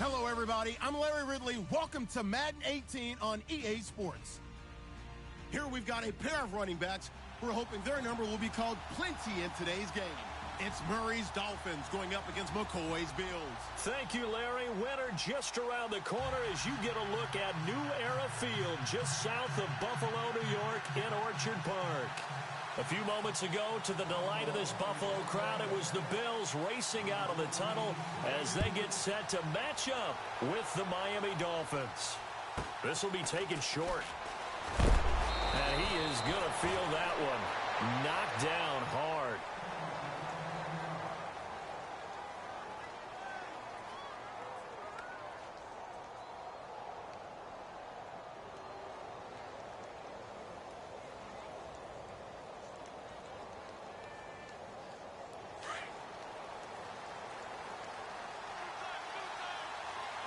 Hello, everybody. I'm Larry Ridley. Welcome to Madden 18 on EA Sports. Here we've got a pair of running backs. We're hoping their number will be called plenty in today's game. It's Murray's Dolphins going up against McCoy's Bills. Thank you, Larry. Winter just around the corner as you get a look at New Era Field just south of Buffalo, New York in Orchard Park. A few moments ago, to the delight of this Buffalo crowd, it was the Bills racing out of the tunnel as they get set to match up with the Miami Dolphins. This will be taken short. And he is going to feel that one knocked down hard.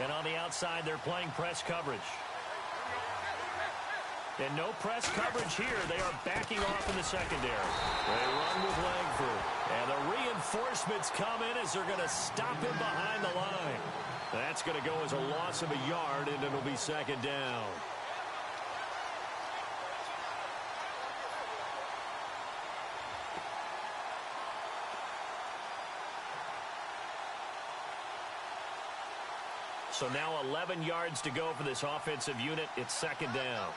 And on the outside, they're playing press coverage. And no press coverage here. They are backing off in the secondary. They run with Langford. And the reinforcements come in as they're going to stop him behind the line. That's going to go as a loss of a yard, and it'll be second down. So now 11 yards to go for this offensive unit. It's second down.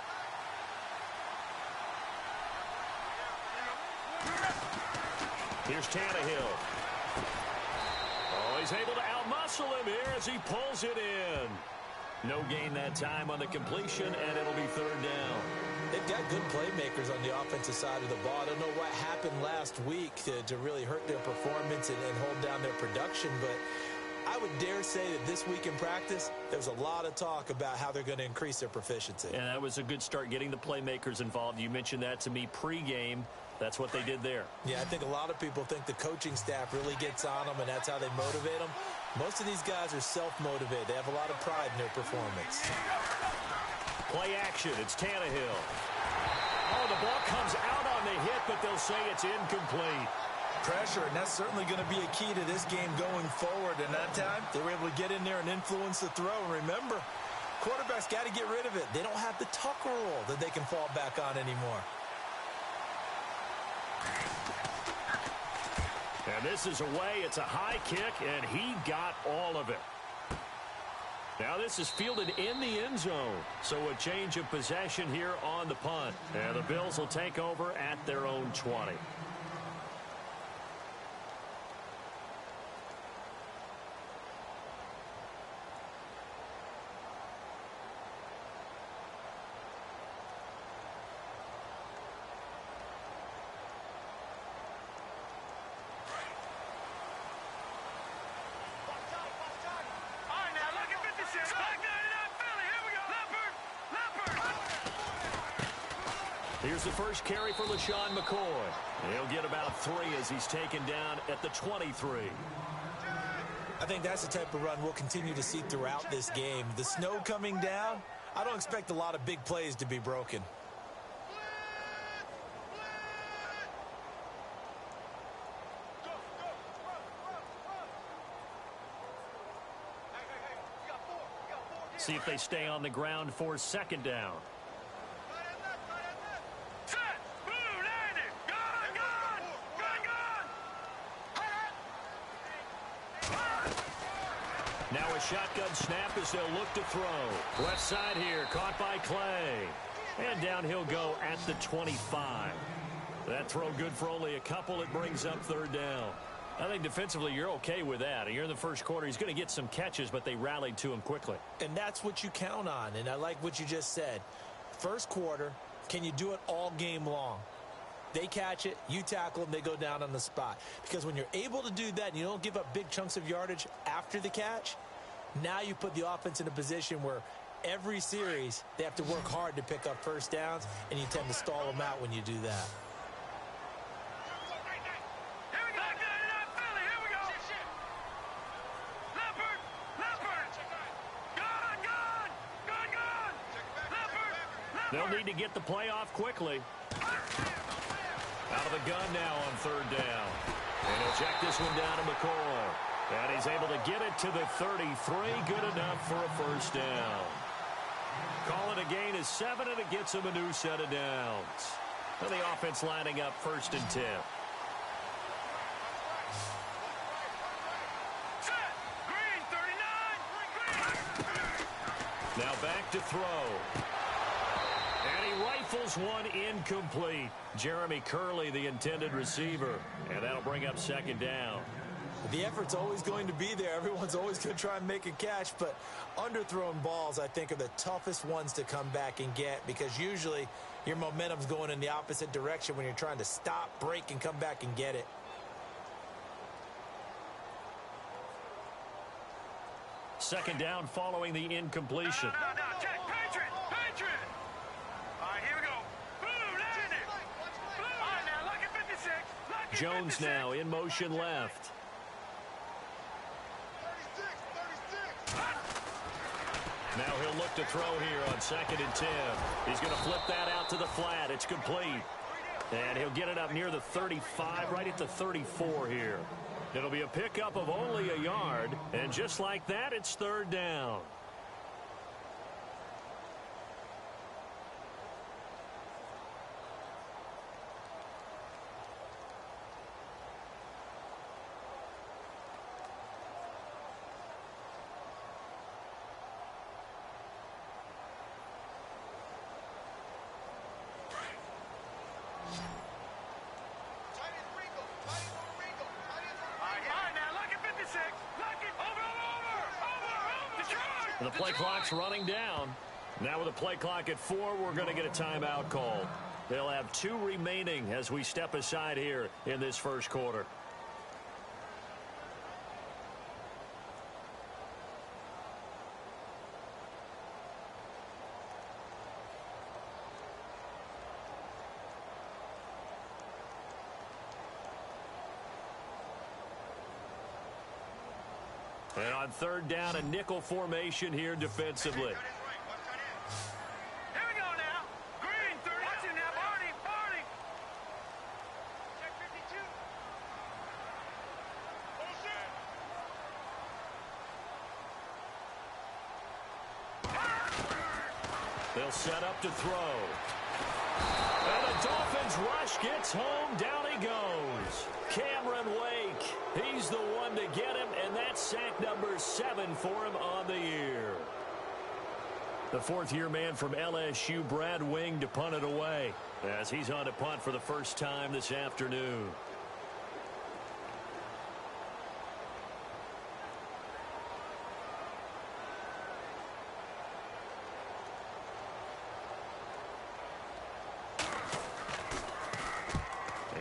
Here's Tannehill. Oh, he's able to outmuscle him here as he pulls it in. No gain that time on the completion, and it'll be third down. They've got good playmakers on the offensive side of the ball. I don't know what happened last week to really hurt their performance and hold down their production, but I would dare say that this week in practice, there's a lot of talk about how they're going to increase their proficiency. And that was a good start, getting the playmakers involved. You mentioned that to me pregame. That's what they did there. Yeah, I think a lot of people think the coaching staff really gets on them, and that's how they motivate them. Most of these guys are self-motivated. They have a lot of pride in their performance. Play action. It's Tannehill. Oh, the ball comes out on the hit, but they'll say it's incomplete. Pressure, and that's certainly going to be a key to this game going forward. And that time, they were able to get in there and influence the throw. And remember, quarterbacks got to get rid of it. They don't have the tuck rule that they can fall back on anymore. And this is away. It's a high kick, and he got all of it. Now this is fielded in the end zone. So a change of possession here on the punt. And the Bills will take over at their own 20. Here's the first carry for LaShawn McCoy. He'll get about 3 as he's taken down at the 23. I think that's the type of run we'll continue to see throughout this game. The snow coming down, I don't expect a lot of big plays to be broken. See if they stay on the ground for second down. Now a shotgun snap as they'll look to throw. Left side here, caught by Clay. And down he'll go at the 25. That throw good for only a couple. It brings up third down. I think defensively you're okay with that. You're in the first quarter. He's going to get some catches, but they rallied to him quickly. And that's what you count on, and I like what you just said. First quarter, can you do it all game long? They catch it, you tackle them, they go down on the spot. Because when you're able to do that and you don't give up big chunks of yardage after the catch, now you put the offense in a position where every series they have to work hard to pick up first downs, and you tend to stall them out when you do that. They'll need to get the play off quickly. Out of the gun now on third down. And he'll check this one down to McCoy. And he's able to get it to the 33. Good enough for a first down. Call it a gain of 7, and it gets him a new set of downs. And the offense lining up 1st and 10. Now back to throw. And he rifles one incomplete. Jeremy Curley, the intended receiver. And that'll bring up 2nd down. The effort's always going to be there. Everyone's always going to try and make a catch, but underthrown balls, I think, are the toughest ones to come back and get because usually your momentum's going in the opposite direction when you're trying to stop, break, and come back and get it. Second down following the incompletion. No, check. Patriot! All right, here we go. Blue, land it! Blue! All right, now, look at 56. Look at Jones 56. now in motion left. 36. Now he'll look to throw here on 2nd and 10. He's going to flip that out to the flat. It's complete. And he'll get it up near the 35, right at the 34 here. It'll be a pickup of only a yard, and just like that, it's 3rd down. The play clock's running down. Now with the play clock at 4, we're going to get a timeout called. They'll have 2 remaining as we step aside here in this first quarter. And on 3rd down, a nickel formation here defensively. Here we go now. Green, 30. Watch it now, Barney. Check 52. Bullshit. They'll set up to throw. And the Dolphins rush gets home. Down he goes. Cameron Wake. He's the one to get him, and that's sack number 7 for him on the year. The 4th-year man from LSU, Brad Wing, to punt it away as he's on to punt for the first time this afternoon.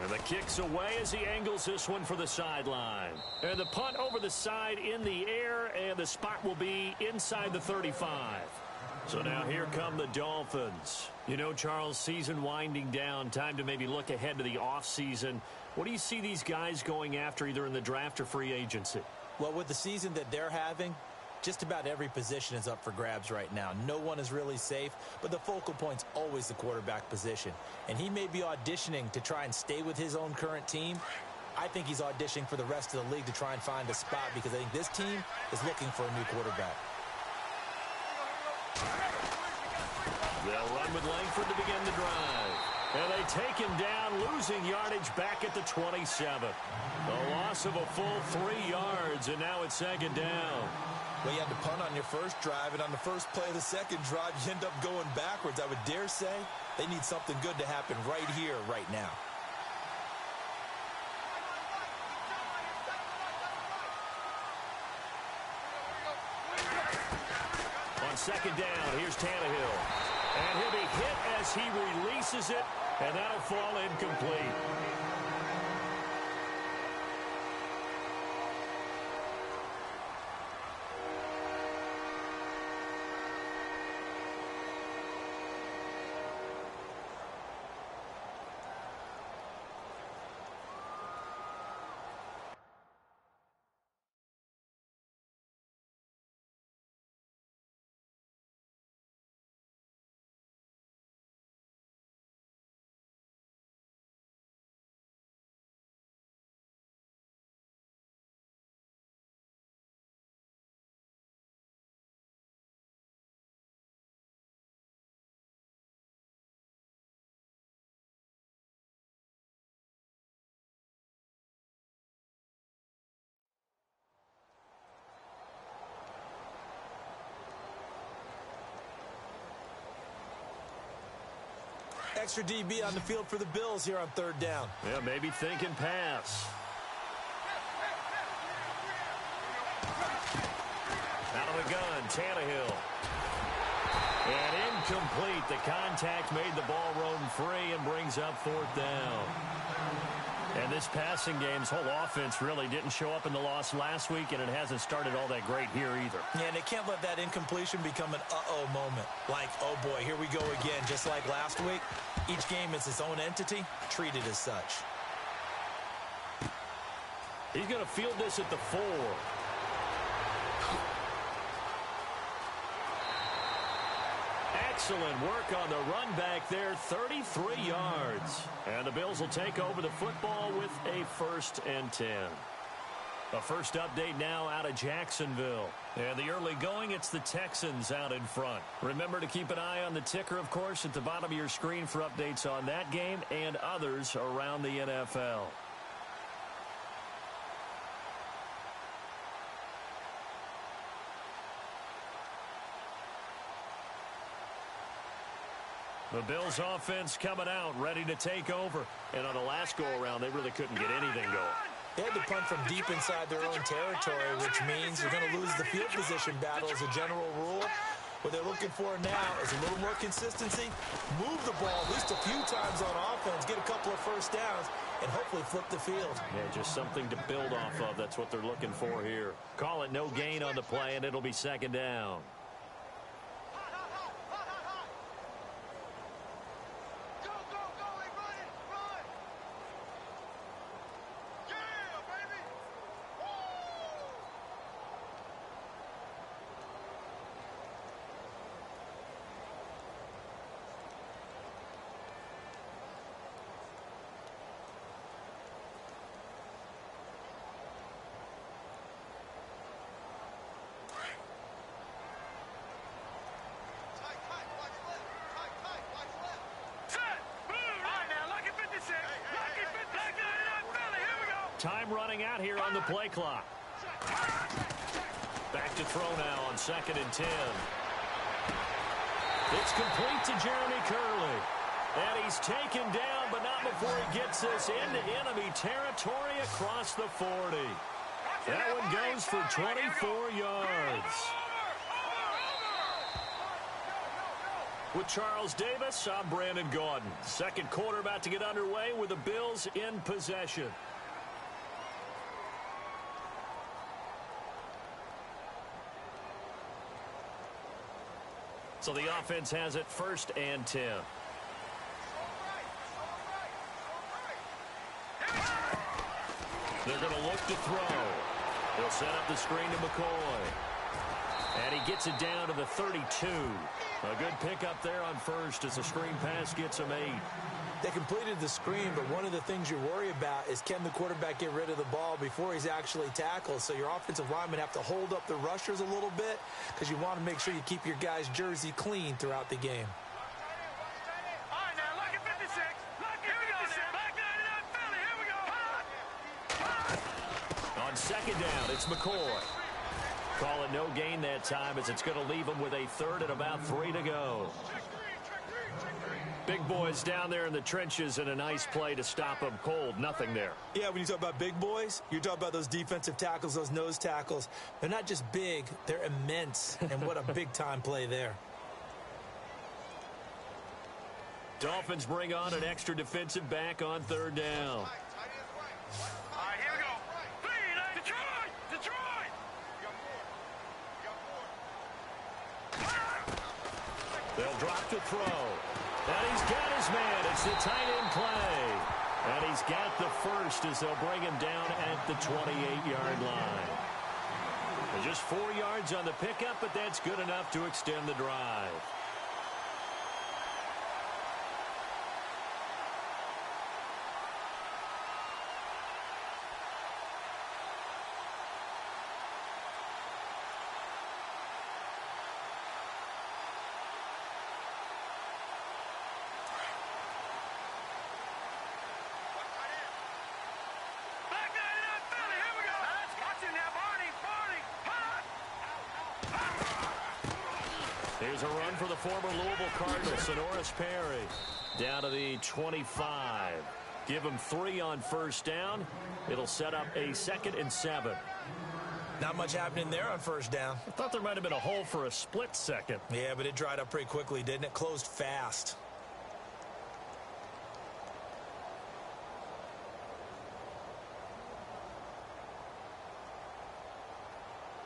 And the kick's away as he angles this one for the sideline. And the punt over the side in the air, and the spot will be inside the 35. So now here come the Dolphins. You know, Charles, season winding down, time to maybe look ahead to the offseason. What do you see these guys going after either in the draft or free agency? Well, with the season that they're having, just about every position is up for grabs right now. No one is really safe, but the focal point's always the quarterback position. And he may be auditioning to try and stay with his own current team. I think he's auditioning for the rest of the league to try and find a spot because I think this team is looking for a new quarterback. They'll run with Langford to begin the drive. And they take him down, losing yardage back at the 27. The loss of a full 3 yards, and now it's 2nd down. Well, you had to punt on your first drive, and on the first play of the second drive, you end up going backwards. I would dare say they need something good to happen right here, right now. On 2nd down, here's Tannehill. And he'll be hit as he releases it, and that'll fall incomplete. extra DB on the field for the Bills here on third down. Yeah, maybe thinking pass. Out of the gun, Tannehill. And incomplete. The contact made the ball roam free and brings up fourth down. And this passing game's whole offense really didn't show up in the loss last week, and it hasn't started all that great here either. Yeah, and they can't let that incompletion become an uh-oh moment. Like, oh boy, here we go again, just like last week. Each game is its own entity, treated as such. He's going to field this at the 4. Excellent work on the run back there, 33 yards. And the Bills will take over the football with a 1st and 10. A first update now out of Jacksonville. And the early going, it's the Texans out in front. Remember to keep an eye on the ticker, of course, at the bottom of your screen for updates on that game and others around the NFL. The Bills offense coming out, ready to take over. And on the last go-around, they really couldn't get anything going. They had to punt from deep inside their own territory, which means you're going to lose the field position battle as a general rule. What they're looking for now is a little more consistency, move the ball at least a few times on offense, get a couple of first downs, and hopefully flip the field. Yeah, just something to build off of. That's what they're looking for here. Call it no gain on the play, and it'll be 2nd down. Time running out here on the play clock. Back to throw now on 2nd and 10. It's complete to Jeremy Curley. And he's taken down, but not before he gets this into enemy territory across the 40. That one goes for 24 yards. With Charles Davis, I'm Brandon Gaudin. Second quarter about to get underway with the Bills in possession. So the offense has it 1st and 10. They're going to look to throw. They'll set up the screen to McCoy. And he gets it down to the 32. A good pickup there on first as the screen pass gets him 8. They completed the screen, but one of the things you worry about is can the quarterback get rid of the ball before he's actually tackled? So your offensive linemen have to hold up the rushers a little bit because you want to make sure you keep your guy's jersey clean throughout the game. All right, now, look at 56. Look at 56. Back 99, Philly. Here we go. On 2nd down, it's McCoy. Call it no gain that time as it's going to leave him with a 3rd and about 3 to go. Big boys down there in the trenches and a nice play to stop them cold. Nothing there. Yeah, when you talk about big boys, you're talking about those defensive tackles, those nose tackles. They're not just big, they're immense. And what a big-time play there. Dolphins bring on an extra defensive back on 3rd down. All right, here we go. Detroit! They'll drop to throw. And he's got his man. It's the tight end play. And he's got the first as they'll bring him down at the 28-yard line. And just 4 yards on the pickup, but that's good enough to extend the drive. Here's a run for the former Louisville Cardinal, Sonoris Perry. Down to the 25. Give him 3 on first down. It'll set up a 2nd and 7. Not much happening there on first down. I thought there might have been a hole for a split second. Yeah, but it dried up pretty quickly, didn't it? Closed fast.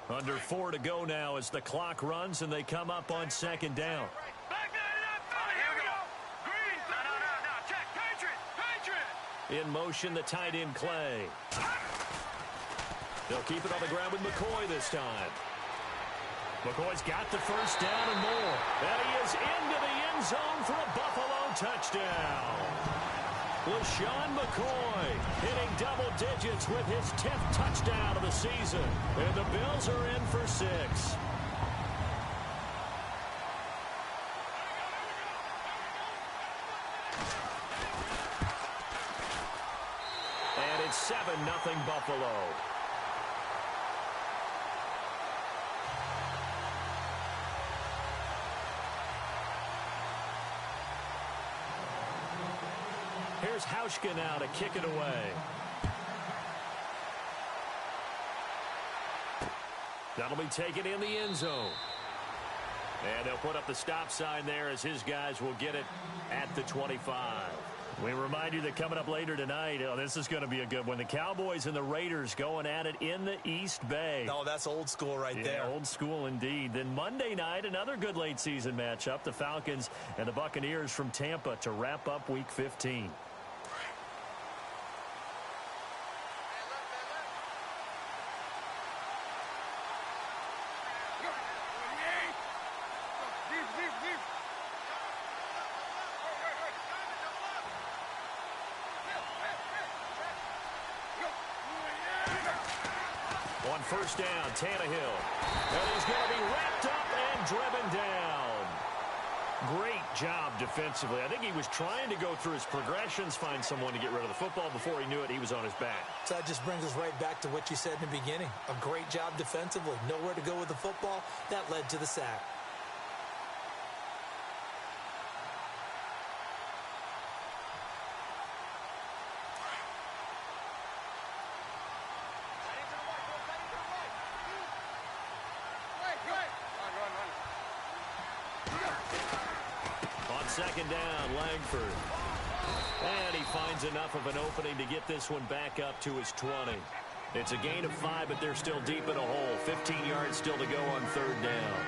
Under 4 to go now as the clock runs and they come up on 2nd down. Here we go. Green. No. Check. Patriot. In motion, the tight end, Clay. They'll keep it on the ground with McCoy this time. McCoy's got the first down and more. And he is into the end zone for a Buffalo touchdown. LaShawn McCoy hitting double digits with his 10th touchdown of the season. And the Bills are in for 6. And it's 7-0 Buffalo. Here's Hauschka now to kick it away. That'll be taken in the end zone. And they'll put up the stop sign there as his guys will get it at the 25. We remind you that coming up later tonight, this is going to be a good one. The Cowboys and the Raiders going at it in the East Bay. Oh, that's old school right there. Old school indeed. Then Monday night, another good late season matchup. The Falcons and the Buccaneers from Tampa to wrap up Week 15. On first down, Tannehill. And he's going to be wrapped up and driven down. Great job defensively. I think he was trying to go through his progressions, find someone to get rid of the football. Before he knew it, he was on his back. So that just brings us right back to what you said in the beginning. A great job defensively. Nowhere to go with the football. That led to the sack. Second down, Langford. And he finds enough of an opening to get this one back up to his 20. It's a gain of 5, but they're still deep in a hole. 15 yards still to go on third down.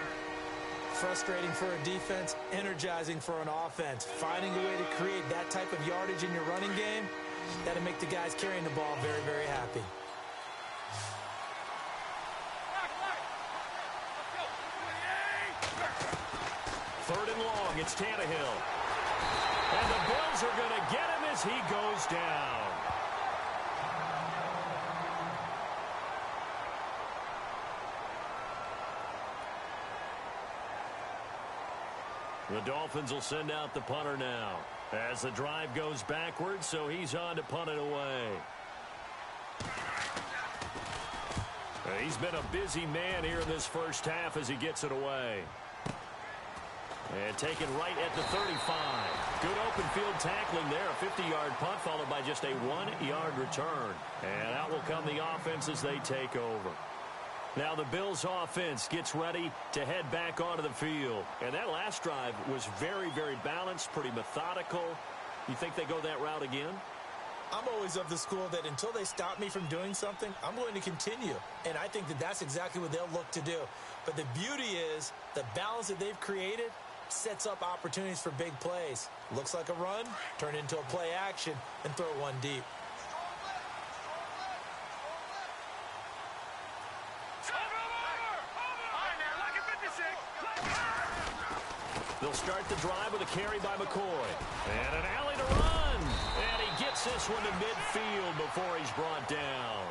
Frustrating for a defense, energizing for an offense. Finding a way to create that type of yardage in your running game, that'll make the guys carrying the ball very, very happy. Third and long, it's Tannehill. And the Bills are going to get him as he goes down. The Dolphins will send out the punter now as the drive goes backwards, so he's on to punt it away. He's been a busy man here in this first half as he gets it away. And taken right at the 35. Good open field tackling there. A 50-yard punt followed by just a 1-yard return. And out will come the offense as they take over. Now the Bills offense gets ready to head back onto the field. And that last drive was very, very balanced, pretty methodical. You think they go that route again? I'm always of the school that until they stop me from doing something, I'm going to continue. And I think that that's exactly what they'll look to do. But the beauty is the balance that they've created sets up opportunities for big plays. Looks like a run, turn into a play action, and throw one deep. They'll start the drive with a carry by McCoy. And an alley to run. And he gets this one to midfield before he's brought down.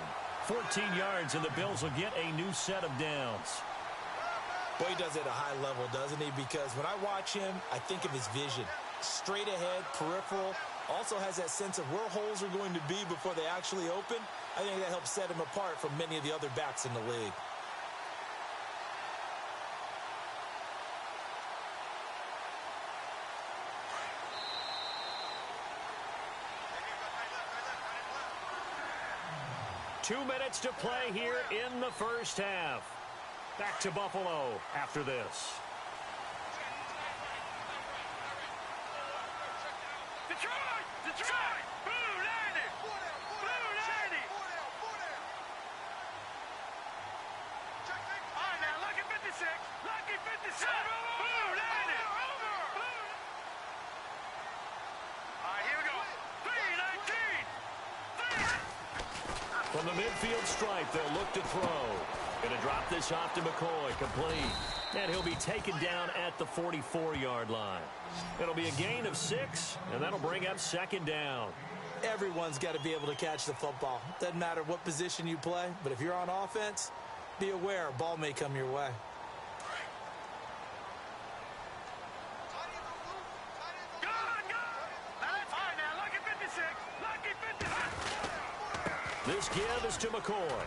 14 yards, and the Bills will get a new set of downs. Boy, he does it at a high level, doesn't he? Because when I watch him, I think of his vision. Straight ahead, peripheral. Also has that sense of where holes are going to be before they actually open. I think that helps set him apart from many of the other backs in the league. 2 minutes to play here in the first half. Back to Buffalo after this. Detroit! Detroit! Blue 90! Blue 90! All right, now, lucky 56. Lucky 56. Blue 90! All right, here we go. 3-19. From the midfield stripe, they'll look to throw. Going to drop this off to McCoy, complete. And he'll be taken down at the 44-yard line. It'll be a gain of 6, and that'll bring up second down. Everyone's got to be able to catch the football. Doesn't matter what position you play, but if you're on offense, be aware a ball may come your way. This give is to McCoy.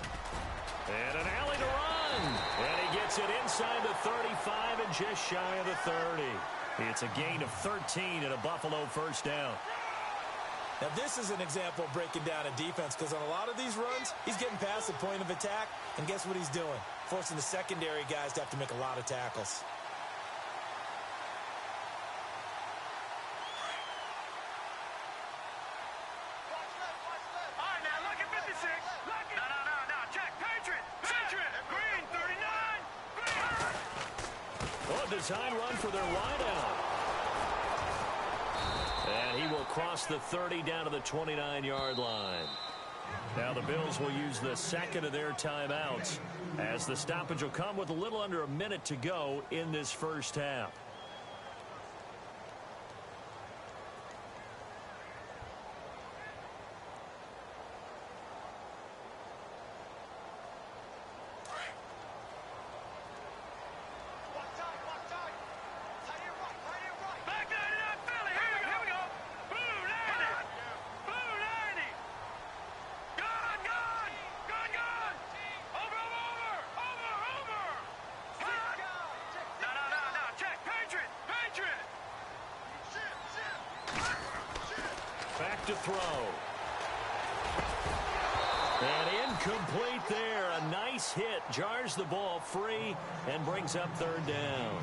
And an alley to run. And he gets it inside the 35 and just shy of the 30. It's a gain of 13 and a Buffalo first down. Now, this is an example of breaking down a defense because on a lot of these runs, he's getting past the point of attack, and guess what he's doing? Forcing the secondary guys to have to make a lot of tackles. Design run for their wideout. And he will cross the 30 down to the 29-yard line. Now the Bills will use the second of their timeouts as the stoppage will come with a little under a minute to go in this first half. Back to throw. And incomplete there. A nice hit. Jars the ball free and brings up third down.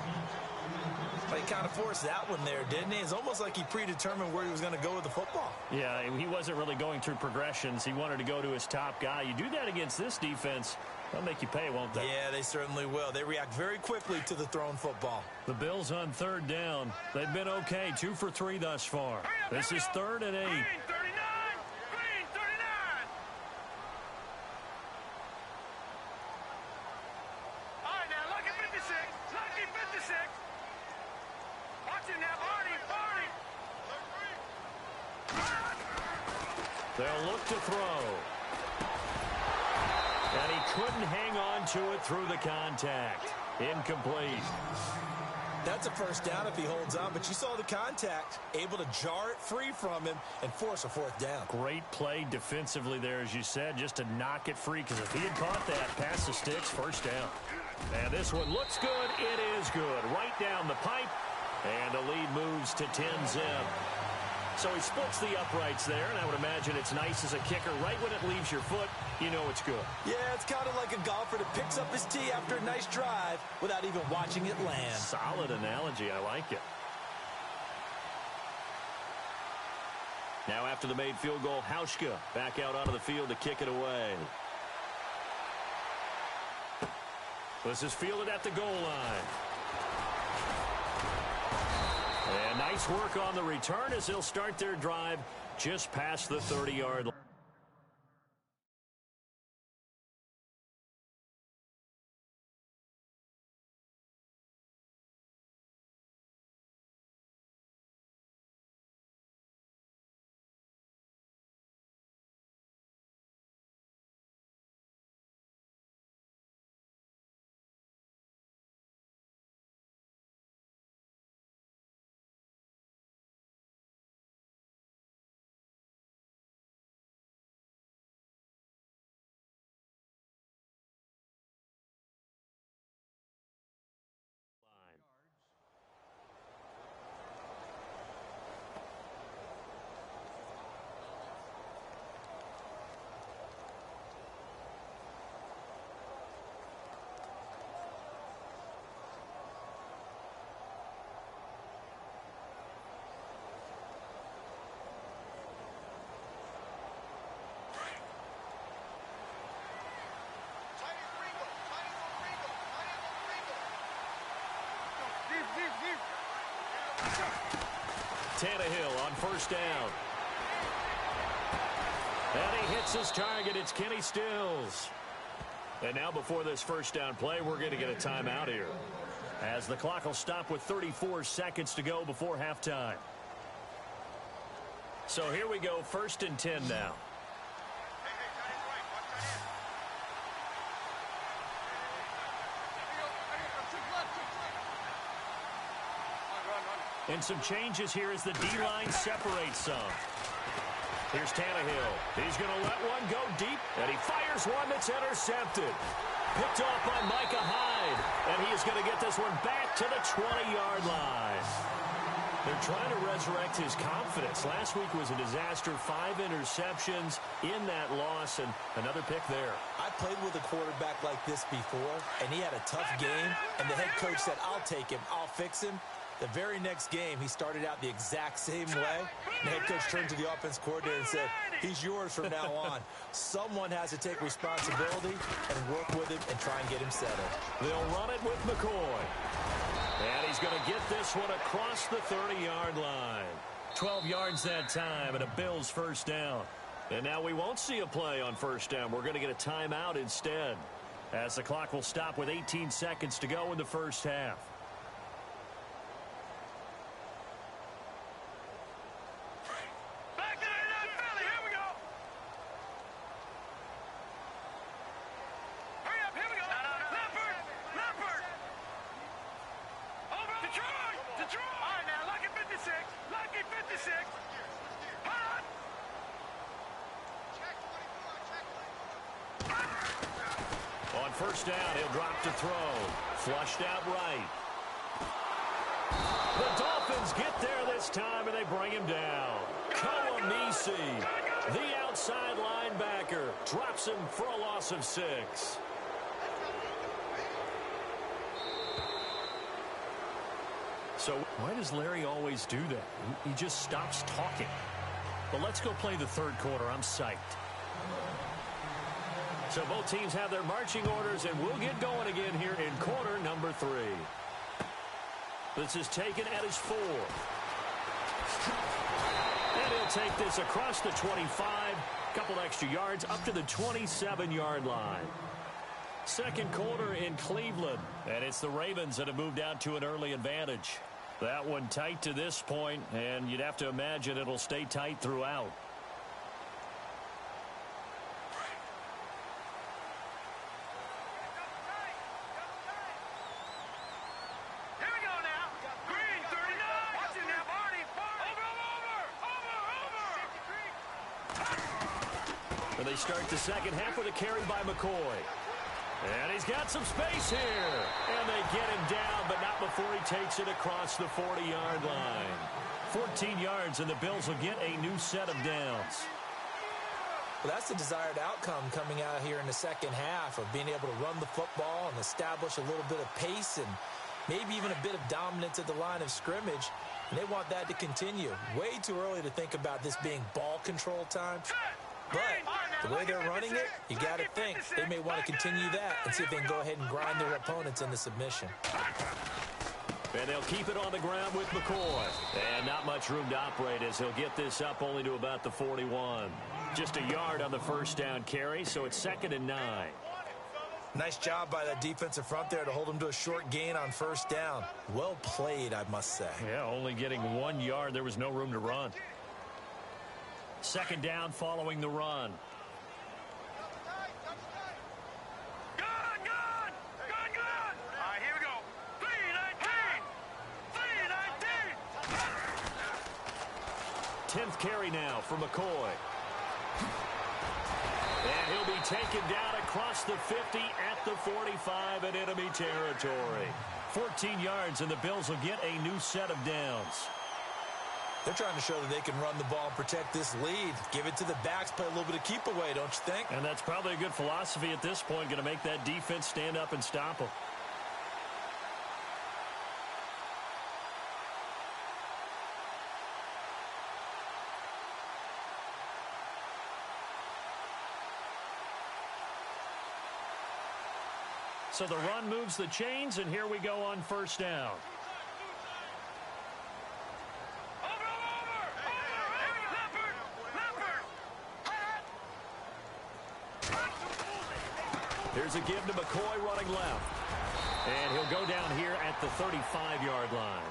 Well, he kind of forced that one there, didn't he? It's almost like he predetermined where he was going to go with the football. Yeah, he wasn't really going through progressions. He wanted to go to his top guy. You do that against this defense, they'll make you pay, won't they? Yeah, they certainly will. They react very quickly to the thrown football. The Bills on third down. They've been okay, 2 for 3 thus far. This is 3rd and 8. They'll look to throw. And he couldn't hang on to it through the contact. Incomplete. That's a first down if he holds on, but you saw the contact, able to jar it free from him and force a fourth down. Great play defensively there, as you said, just to knock it free, because if he had caught that, past the sticks, first down. And this one looks good. It is good. Right down the pipe, and the lead moves to 10-zip. So he splits the uprights there, and I would imagine it's nice as a kicker. Right when it leaves your foot, you know it's good. Yeah, it's kind of like a golfer that picks up his tee after a nice drive without even watching it land. Solid analogy. I like it. Now after the made field goal, Hauschka back out onto the field to kick it away. This is fielded at the goal line. And nice work on the return as they'll start their drive just past the 30-yard line. Tannehill on first down. And he hits his target. It's Kenny Stills. And now before this first down play, we're going to get a timeout here, as the clock will stop with 34 seconds to go before halftime. So here we go, 1st and 10 now. And some changes here as the D-line separates some. Here's Tannehill. He's going to let one go deep, and he fires one that's intercepted. Picked off by Micah Hyde, and he is going to get this one back to the 20-yard line. They're trying to resurrect his confidence. Last week was a disaster. 5 interceptions in that loss, and another pick there. I played with a quarterback like this before, and he had a tough game, and the head coach said, I'll take him, I'll fix him. The very next game, he started out the exact same way. The head coach turned to the offense coordinator and said, he's yours from now on. Someone has to take responsibility and work with him and try and get him settled. They'll run it with McCoy. And he's going to get this one across the 30-yard line. 12 yards that time, and a Bills first down. And now we won't see a play on first down. We're going to get a timeout instead, as the clock will stop with 18 seconds to go in the first half. First down, he'll drop to throw. Flushed out right. The Dolphins get there this time, and they bring him down. Koamisi, the outside linebacker, drops him for a loss of 6. So why does Larry always do that? He just stops talking. But let's go play the third quarter. I'm psyched. So both teams have their marching orders, and we'll get going again here in quarter number 3. This is taken at his 4. And he'll take this across the 25, couple extra yards up to the 27-yard line. Second quarter in Cleveland, and it's the Ravens that have moved out to an early advantage. That one tight to this point, and you'd have to imagine it'll stay tight throughout. And they start the second half with a carry by McCoy. And he's got some space here. And they get him down, but not before he takes it across the 40-yard line. 14 yards, and the Bills will get a new set of downs. Well, that's the desired outcome coming out here in the second half, of being able to run the football and establish a little bit of pace and maybe even a bit of dominance at the line of scrimmage. And they want that to continue. Way too early to think about this being ball control time. But the way they're running it, you got to think they may want to continue that and see if they can go ahead and grind their opponents into submission. And they'll keep it on the ground with McCoy. And not much room to operate, as he'll get this up only to about the 41. Just a yard on the first down carry, so it's 2nd and 9. Nice job by that defensive front there to hold them to a short gain on first down. Well played, I must say. Yeah, only getting 1 yard. There was no room to run. Second down following the run. Good! All right, here we go. 3-19! 10th carry now for McCoy. And he'll be taken down across the 50 at the 45 in enemy territory. 14 yards, and the Bills will get a new set of downs. They're trying to show that they can run the ball and protect this lead. Give it to the backs, play a little bit of keep away, don't you think? And that's probably a good philosophy at this point, going to make that defense stand up and stop them. So the run moves the chains, and here we go on first down. Over! Here's a give to McCoy running left. And he'll go down here at the 35-yard line.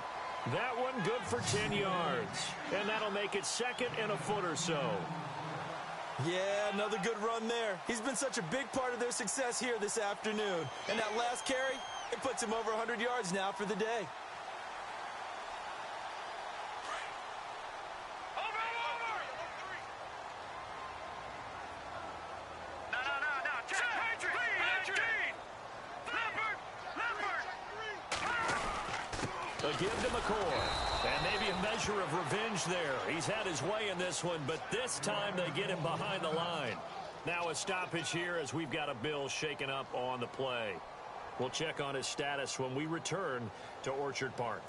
That one good for 10 yards. And that'll make it second and a foot or so. Yeah, another good run there. He's been such a big part of their success here this afternoon. And that last carry, it puts him over 100 yards now for the day. A give to McCoy. And maybe a measure of revenge there. He's had his way in this one, but this time they get him behind the line. Now a stoppage here as we've got a Bill shaken up on the play. We'll check on his status when we return to Orchard Park.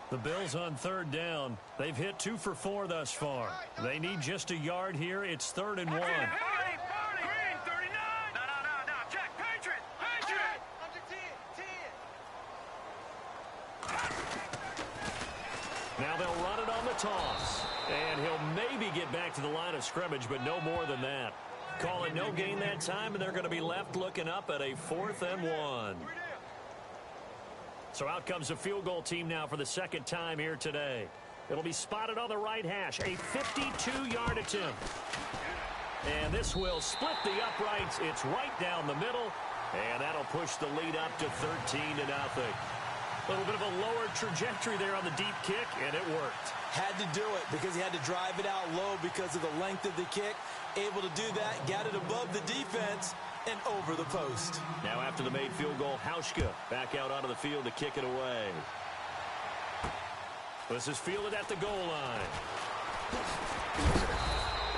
The Bills on third down. They've hit 2 for 4 thus far. They need just a yard here. It's 3rd and 1. Now they'll run it on the toss. And he'll maybe get back to the line of scrimmage, but no more than that. Call it no gain that time, and they're going to be left looking up at a 4th and 1. So out comes the field goal team now for the second time here today. It'll be spotted on the right hash. A 52-yard attempt. And this will split the uprights. It's right down the middle. And that'll push the lead up to 13-0. A little bit of a lower trajectory there on the deep kick, and it worked. Had to do it because he had to drive it out low because of the length of the kick. Able to do that, got it above the defense and over the post. Now after the made field goal, Hauschka back out onto the field to kick it away. This is fielded at the goal line.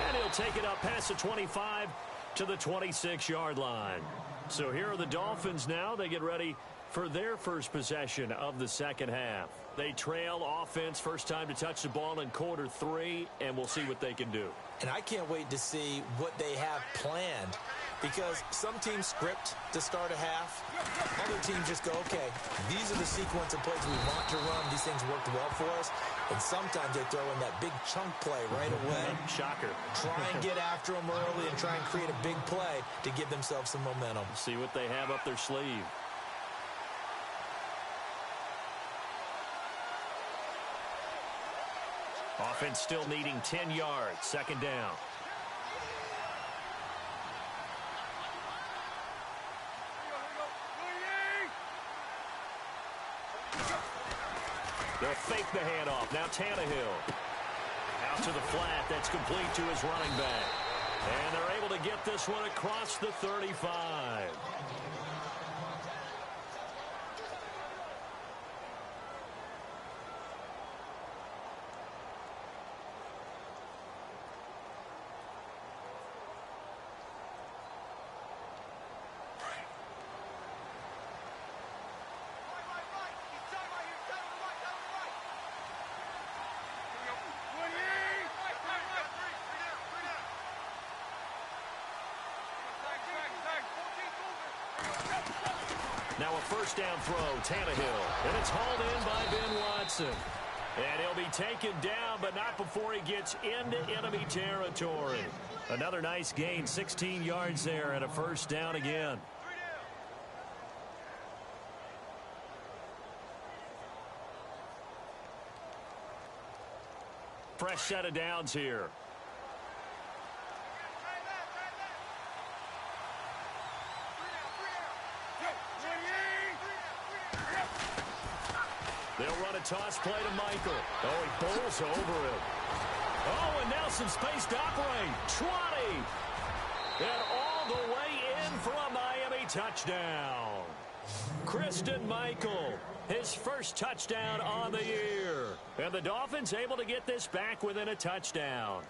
And he'll take it up past the 25 to the 26-yard line. So here are the Dolphins now. They get ready for their first possession of the second half. They trail offense, first time to touch the ball in quarter 3, and we'll see what they can do. And I can't wait to see what they have planned, because some teams script to start a half. Other teams just go, okay, these are the sequence of plays we want to run. These things worked well for us. And sometimes they throw in that big chunk play right away. Shocker. Try and get after them early and try and create a big play to give themselves some momentum. See what they have up their sleeve. Offense still needing 10 yards. Second down. They'll fake the handoff. Now Tannehill. Out to the flat. That's complete to his running back. And they're able to get this one across the 35. Now a first down throw, Tannehill. And it's hauled in by Ben Watson. And he'll be taken down, but not before he gets into enemy territory. Another nice gain, 16 yards there, and a first down again. Fresh set of downs here. They'll run a toss play to Michael. Oh, he bowls over it. Oh, and now some space to operate. 20. And all the way in for a Miami touchdown. Christian Michael, his first touchdown on the year. And the Dolphins able to get this back within a touchdown.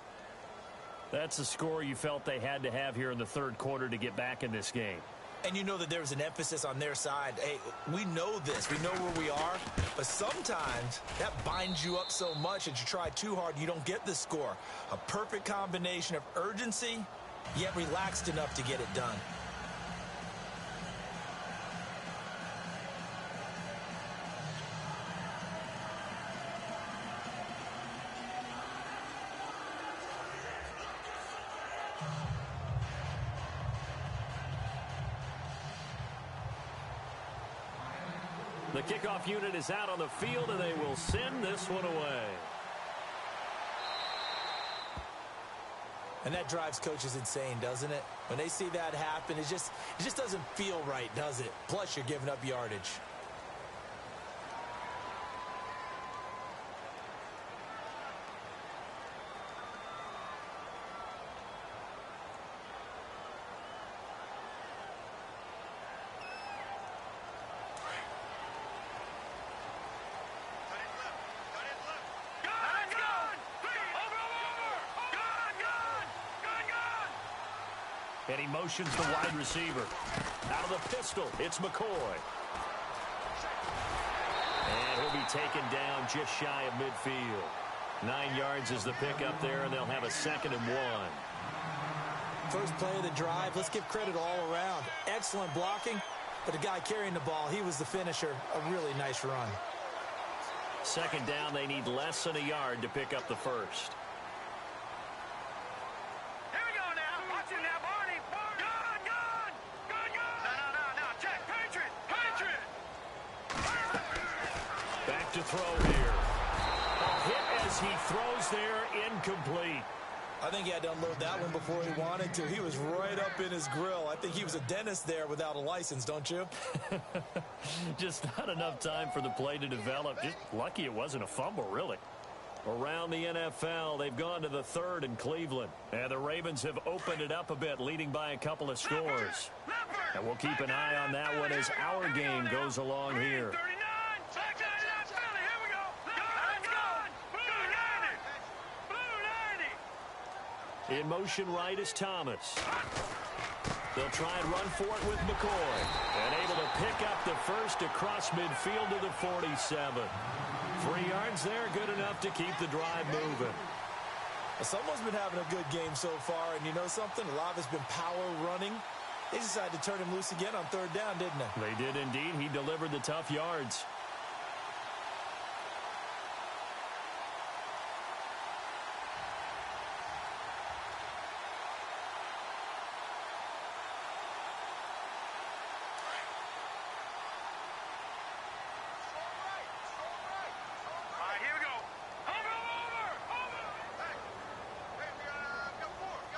That's the score you felt they had to have here in the third quarter to get back in this game. And you know that there was an emphasis on their side. Hey, we know this. We know where we are. But sometimes that binds you up so much that you try too hard, you don't get the score. A perfect combination of urgency, yet relaxed enough to get it done. The kickoff unit is out on the field, and they will send this one away. And that drives coaches insane, doesn't it? When they see that happen, it just doesn't feel right, does it? Plus, you're giving up yardage. And he motions the wide receiver. Out of the pistol, it's McCoy. And he'll be taken down just shy of midfield. 9 yards is the pickup there, and they'll have a 2nd and 1. First play of the drive, let's give credit all around. Excellent blocking, but the guy carrying the ball, he was the finisher. A really nice run. 2nd down, they need less than a yard to pick up the first. To throw here. A hit as he throws there, incomplete. I think he had to unload that one before he wanted to. He was right up in his grill. I think he was a dentist there without a license, don't you? Just not enough time for the play to develop. Just lucky it wasn't a fumble, really. Around the NFL, they've gone to the 3rd in Cleveland. And the Ravens have opened it up a bit, leading by a couple of scores. And we'll keep an eye on that one as our game goes along here. In motion right is Thomas. They'll try and run for it with McCoy. And able to pick up the first across midfield to the 47. 3 yards there, good enough to keep the drive moving. Someone's been having a good game so far, and you know something? A lot of it's been power running. They decided to turn him loose again on 3rd down, didn't they? They did indeed. He delivered the tough yards.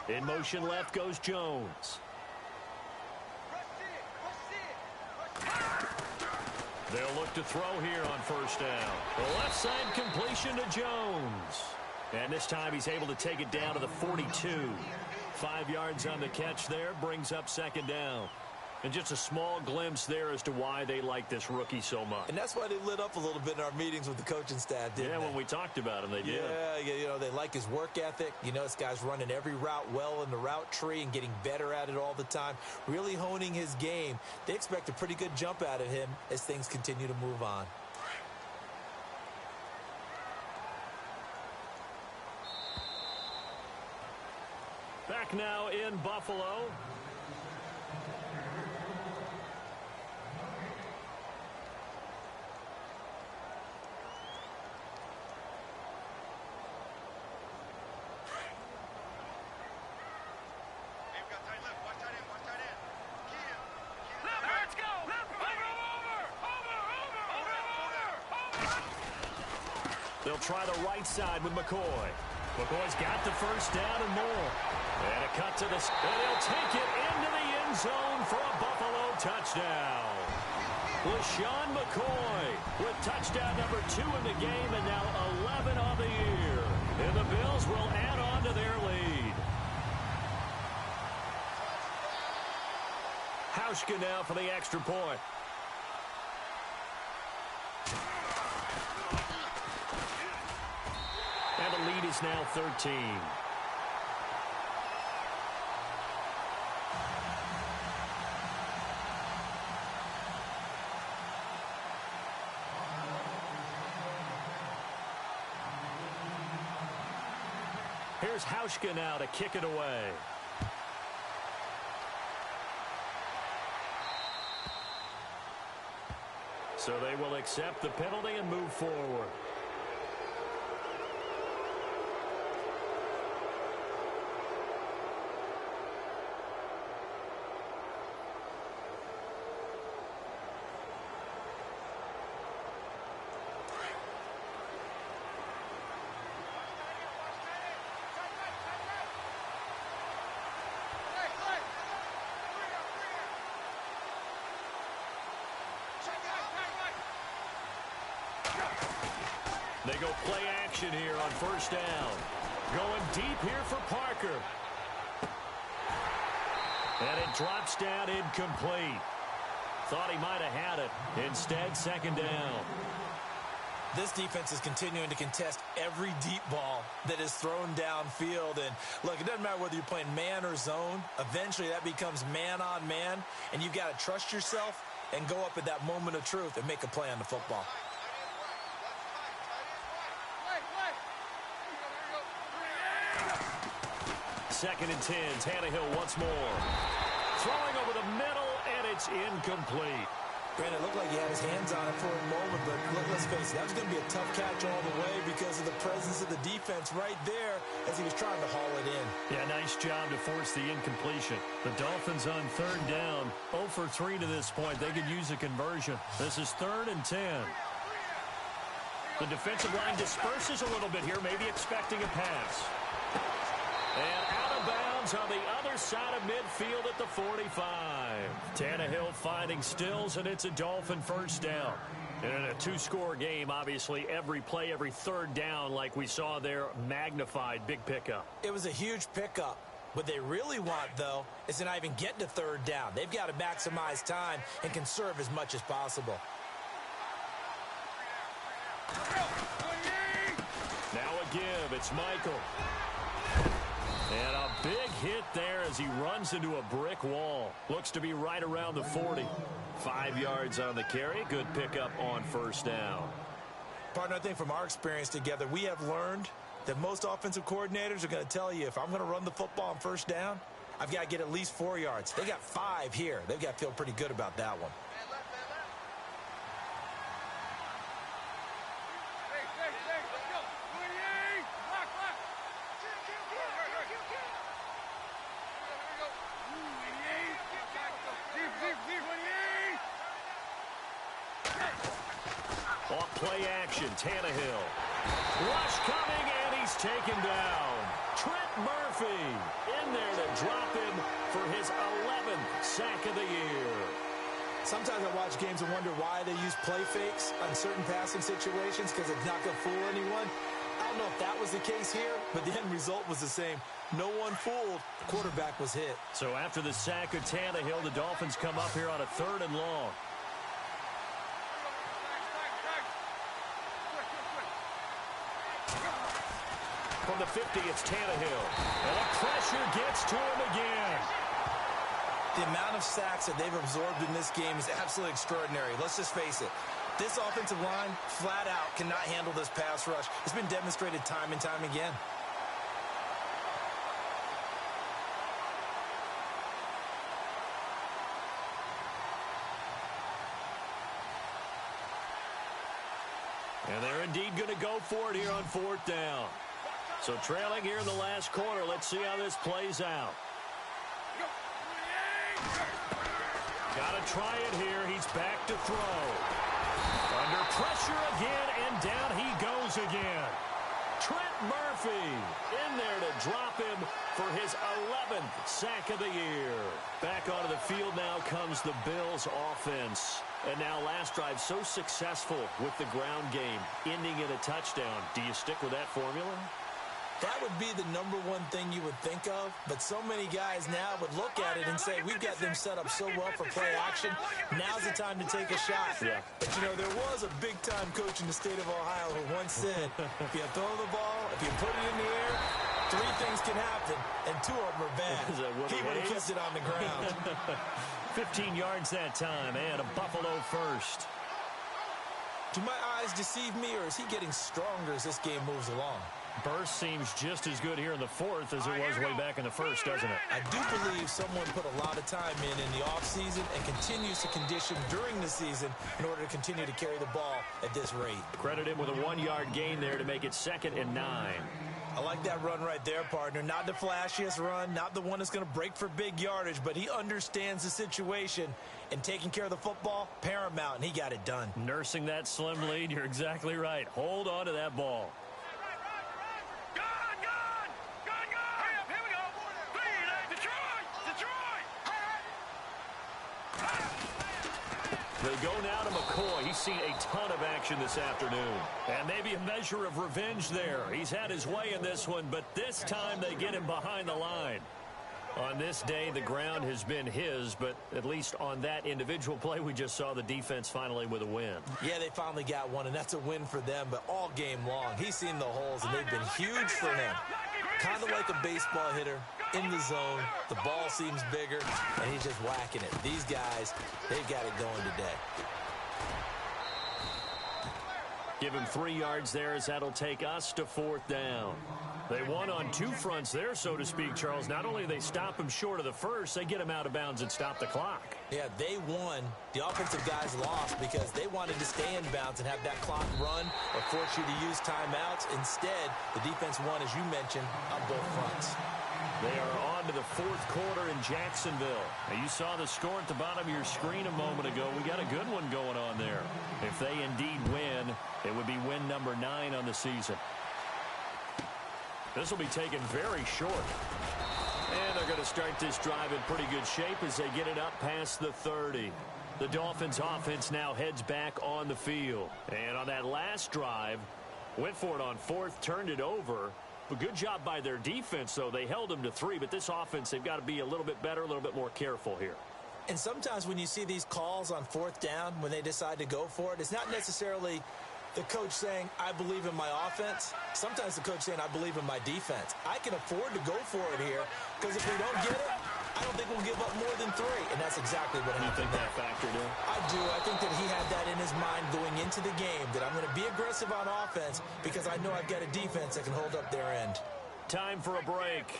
In motion left goes Jones. They'll look to throw here on 1st down. The left side completion to Jones. And this time he's able to take it down to the 42. 5 yards on the catch there, brings up 2nd down. And just a small glimpse there as to why they like this rookie so much. And that's why they lit up a little bit in our meetings with the coaching staff, didn't they? Yeah, when we talked about him, they did. Yeah, you know, they like his work ethic. You know, this guy's running every route well in the route tree and getting better at it all the time, really honing his game. They expect a pretty good jump out of him as things continue to move on. Back now in Buffalo. They'll try the right side with McCoy. McCoy's got the 1st down and more. And a cut to the... And he'll take it into the end zone for a Buffalo touchdown. LaShawn McCoy with touchdown number 2 in the game and now 11 on the year. And the Bills will add on to their lead. Hauschka now for the extra point. And the lead is now 13. Here's Hauschka now to kick it away. So they will accept the penalty and move forward. They go play action here on first down. Going deep here for Parker. And it drops down incomplete. Thought he might have had it. Instead, second down. This defense is continuing to contest every deep ball that is thrown downfield. And, look, it doesn't matter whether you're playing man or zone. Eventually, that becomes man on man. And you've got to trust yourself and go up at that moment of truth and make a play on the football. Second and 10. Tannehill once more. Throwing over the middle, and it's incomplete. Brandon, it looked like he had his hands on it for a moment, but let's face it, that was going to be a tough catch all the way because of the presence of the defense right there as he was trying to haul it in. Yeah, nice job to force the incompletion. The Dolphins on third down, 0 for 3 to this point. They could use a conversion. This is 3rd and 10. The defensive line disperses a little bit here, maybe expecting a pass. And out of bounds on the other side of midfield at the 45. Tannehill finding Stills, and it's a Dolphin first down. And in a two-score game, obviously, every play, every third down, like we saw there, magnified, big pickup. It was a huge pickup. What they really want, though, is to not even get to third down. They've got to maximize time and conserve as much as possible. Now a give. It's Michael. And a big hit there as he runs into a brick wall. Looks to be right around the 40. 5 yards on the carry. Good pickup on first down. Partner, I think from our experience together, we have learned that most offensive coordinators are going to tell you, if I'm going to run the football on first down, I've got to get at least 4 yards. They got 5 here. They've got to feel pretty good about that one. Off play action, Tannehill. Rush coming, and he's taken down. Trent Murphy in there to drop him for his 11th sack of the year. Sometimes I watch games and wonder why they use play fakes on certain passing situations because it's not going to fool anyone. I don't know if that was the case here, but the end result was the same. No one fooled. The quarterback was hit. So after the sack of Tannehill, the Dolphins come up here on a 3rd and long. From the 50, it's Tannehill. And the pressure gets to him again. The amount of sacks that they've absorbed in this game is absolutely extraordinary. Let's just face it. This offensive line, flat out, cannot handle this pass rush. It's been demonstrated time and time again. And they're indeed going to go for it here on 4th down. So trailing here in the last quarter. Let's see how this plays out. Got to try it here. He's back to throw. Under pressure again, and down he goes again. Trent Murphy in there to drop him for his 11th sack of the year. Back onto the field now comes the Bills offense. And now last drive so successful with the ground game, ending in a touchdown. Do you stick with that formula? That would be the number one thing you would think of, but so many guys now would look at it and say, we've got them set up so well for play action. Now's the time to take a shot. Yeah. But, you know, there was a big-time coach in the state of Ohio who once said, if you throw the ball, if you put it in the air, 3 things can happen, and 2 of them are bad. He would have kept it on the ground. 15 yards that time, and a Buffalo first. Do my eyes deceive me, or is he getting stronger as this game moves along? Burst seems just as good here in the fourth as it was way back in the first, doesn't it? I do believe someone put a lot of time in the offseason and continues to condition during the season in order to continue to carry the ball at this rate. Credit him with a 1-yard gain there to make it 2nd and 9. I like that run right there, partner. Not the flashiest run, not the one that's going to break for big yardage, but he understands the situation, and taking care of the football, paramount, and he got it done. Nursing that slim lead, you're exactly right. Hold on to that ball. They go now to McCoy. He's seen a ton of action this afternoon. And maybe a measure of revenge there. He's had his way in this one, but this time they get him behind the line. On this day, the ground has been his, but at least on that individual play, we just saw the defense finally with a win. Yeah, they finally got one, and that's a win for them, but all game long, he's seen the holes, and they've been huge for him. Kind of like a baseball hitter in the zone. The ball seems bigger, and he's just whacking it. These guys, they've got it going today. Give him 3 yards there as that'll take us to 4th down. They won on 2 fronts there, so to speak, Charles. Not only do they stop him short of the first, they get him out of bounds and stop the clock. Yeah, they won. The offensive guys lost because they wanted to stay in bounds and have that clock run or force you to use timeouts. Instead, the defense won, as you mentioned, on both fronts. They are on to the 4th quarter in Jacksonville. Now, you saw the score at the bottom of your screen a moment ago. We got a good one going on there. If they indeed win, it would be win number 9 on the season. This will be taken very short. And they're going to start this drive in pretty good shape as they get it up past the 30. The Dolphins offense now heads back on the field. And on that last drive, went for it on 4th, turned it over. But good job by their defense, though. They held them to 3, but this offense, they've got to be a little bit better, a little bit more careful here. And sometimes when you see these calls on 4th down, when they decide to go for it, it's not necessarily the coach saying, I believe in my offense. Sometimes the coach saying, I believe in my defense. I can afford to go for it here because if we don't get it, I don't think we'll give up more than 3. And that's exactly what happened. You think that factored in? I do. I think that he had that in his mind going into the game, that I'm going to be aggressive on offense because I know I've got a defense that can hold up their end. Time for a break.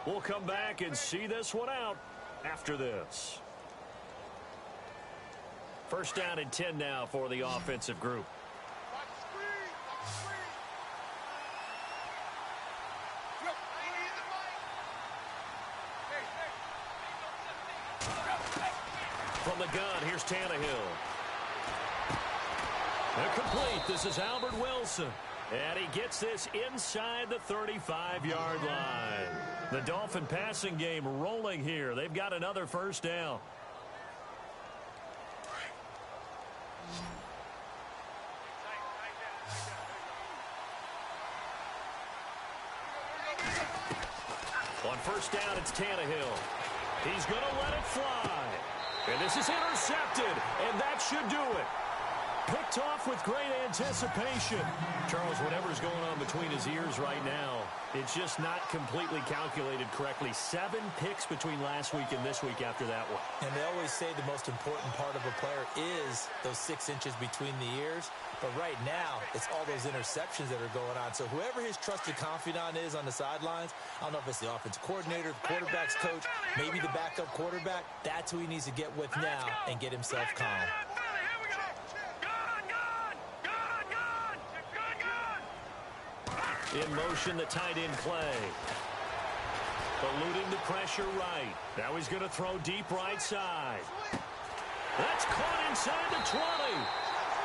We'll come back and see this one out after this. 1st down and 10 now for the offensive group. From the gun, here's Tannehill. Incomplete. This is Albert Wilson. And he gets this inside the 35-yard line. The Dolphin passing game rolling here. They've got another 1st down. On 1st down, it's Tannehill. He's going to let it fly. And this is intercepted, and that should do it. Picked off with great anticipation. Charles, whatever's going on between his ears right now, it's just not completely calculated correctly. 7 picks between last week and this week after that one. And they always say the most important part of a player is those 6 inches between the ears. But right now, it's all those interceptions that are going on. So whoever his trusted confidant is on the sidelines, I don't know if it's the offensive coordinator, the quarterback's coach, maybe the backup quarterback, that's who he needs to get with now and get himself calm. In motion, the tight end Clay. Eluding the pressure right. Now he's going to throw deep right side. That's caught inside the 20.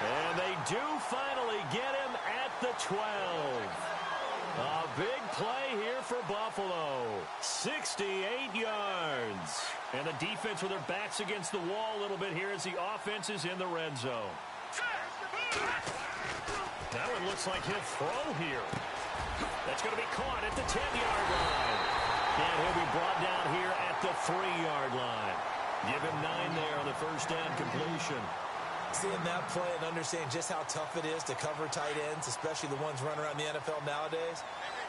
And they do finally get him at the 12. A big play here for Buffalo. 68 yards. And the defense with their backs against the wall a little bit here as the offense is in the red zone. That one looks like he'll throw here. That's going to be caught at the 10-yard line. And he'll be brought down here at the 3-yard line. Give him 9 there on the 1st down completion. Seeing that play and understanding just how tough it is to cover tight ends, especially the ones running around the NFL nowadays,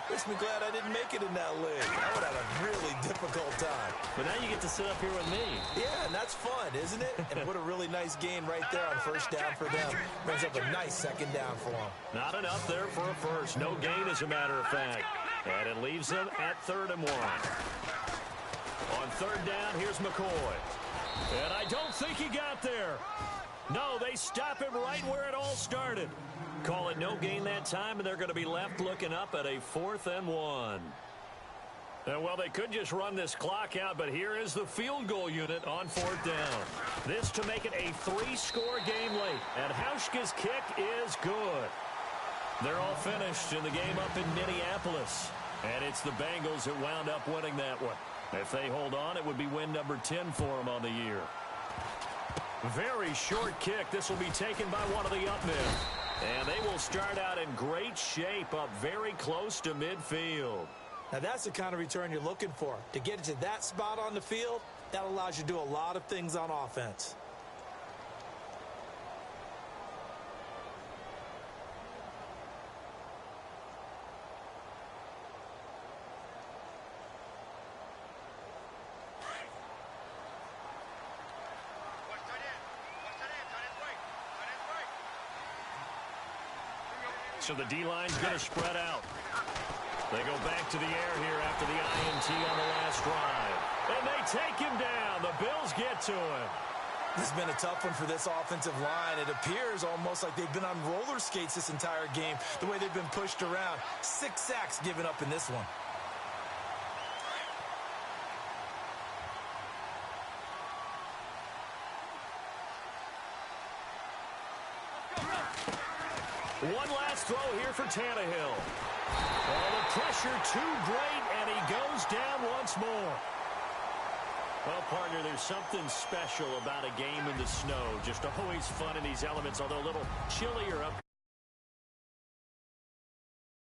Makes me glad I didn't make it in that league. I would have a really difficult time. But now you get to sit up here with me. Yeah, and that's fun, isn't it? And what a really nice gain right there on first down for them. Brings up a nice second down for them. Not enough there for a first. No gain, as a matter of fact. And it leaves them at 3rd and 1. On 3rd down, here's McCoy. And I don't think he got there. No, they stop him right where it all started. Call it no gain that time, and they're going to be left looking up at a 4th and 1. And, well, they could just run this clock out, but here is the field goal unit on 4th down. This to make it a 3-score game late. And Hauschka's kick is good. They're all finished in the game up in Minneapolis. And it's the Bengals that wound up winning that one. If they hold on, it would be win number 10 for them on the year. Very short kick. This will be taken by one of the up men. And they will start out in great shape up very close to midfield. Now, that's the kind of return you're looking for. To get it to that spot on the field, that allows you to do a lot of things on offense. So the D-line's going to spread out. They go back to the air here after the INT on the last drive. And they take him down. The Bills get to him. This has been a tough one for this offensive line. It appears almost like they've been on roller skates this entire game, the way they've been pushed around. 6 sacks given up in this one. One last throw here for Tannehill. Oh, the pressure too great, and he goes down once more. Well, partner, there's something special about a game in the snow. Just always fun in these elements, although a little chillier up